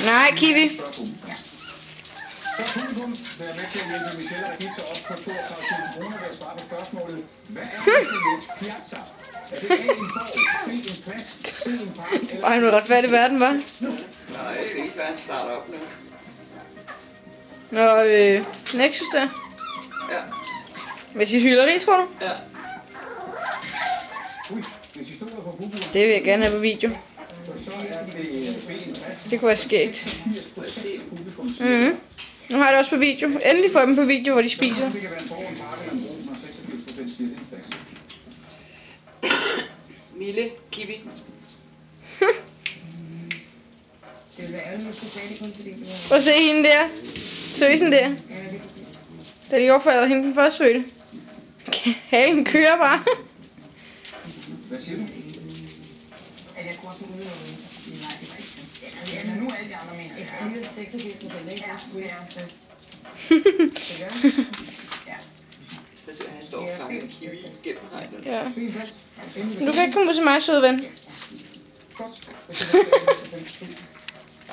Nej, Kiwi. Så publikum, der er med til at hjælpe Michelle og Gifte op på 32.000 kroner ved at svare på spørgsmålet. Hvad er Micheles Piazza? Er det A, en borg, B, en plads, C, en park, eller... Ej, nu retfærdig verden, var. Nej, det er ikke værd at starte op nu. Nå, Nexus der. Ja. Med sit hylleri, tror du? Ja. Ui, hvis I stoler på publikum, Det vil jeg gerne have på video. så er det B, en plads. Det kunne være skægt. 80% af publikum. Nu har jeg det også på video. Endelig får jeg dem på video, hvor de spiser. Det kan være en borg, en park eller en bro, når 86% siger det en plads. Mille, Kiwi. Det vil være alle måske stadig kun fordi det var... Prøv at se hende der. Tøsen der. Ja, det er det. Da de overfalder hende den første fødte. Halen kører bare. Hvad siger du? At jeg kunne også uden noget. Nej, det var ikke sådan. Ja, nu er alle de andre mener. Jeg er 86%, ikke? Ja, det er det. Det gør det. Ja. Altså, han står og fanger Kiwi gennem hegnet. Ja. Du kan ikke komme på til mig, søde ven. Godt. Hvis det er 92.000.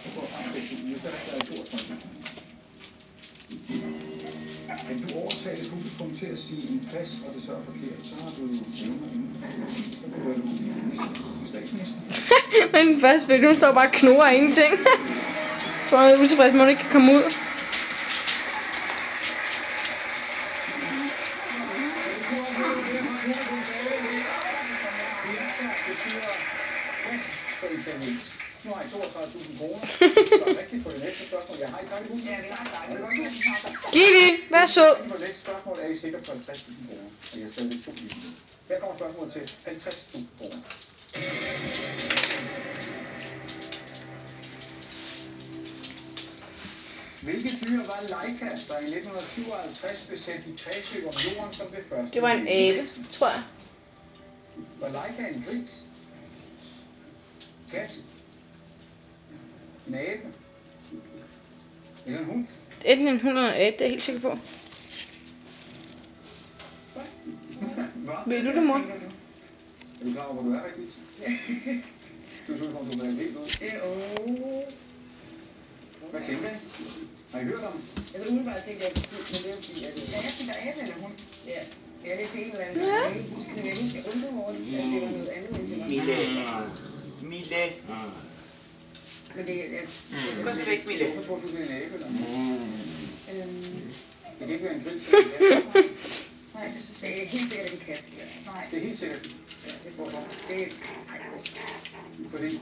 Så går det 2.000. Hvis der er 32.000. Kan du overtale publikum til at sige en plads, og det så er forkert, så har du evner inden. Så bliver du statsminister. Men den første fødte, hun står bare og knurrer af ingenting. Jeg tror, hun er utilfreds, men hun ikke kan komme ud. Nu har I 32.000 kroner. Så er rigtigt på det næste spørgsmål. Jeg har I sagt det? Ja, det har Givi, vær sød. på det næste spørgsmål er I sikker på 50.000 kroner. Og jeg har stadig 2 lige. Her kommer spørgsmålet til 50.000 kroner. Hvilke dyr var Laika, der i 1957 blev sendt i kredsløb om jorden som det første? Det var en abe, tror jeg. Var Laika en gris? Kat? En abe? Eller en hund? Enten en hund eller en abe, det er jeg helt sikker på. Ved du det, mor? Er du klar over, hvor du er rigtigt? Du tror, du kommer helt ud. Hvad tænker I? Har I hørt om det? Jeg vil umiddelbart tænke, at men det er jo fordi, at... Ja, jeg tænker abe eller hund. Ja. Jeg er lidt til en eller anden. Jeg kan ikke huske, men jeg kan huske, at jeg undrede mig over det, at det var noget andet, end det var. Mille. Men det er... Gå så væk, Mille. Hvorfor tror du, det er en abe, eller? Det kan ikke være en gris. Nej, det er helt sikkert, at det kan. Nej. Det er helt sikkert. Ja, det tror jeg. Det er... Fordi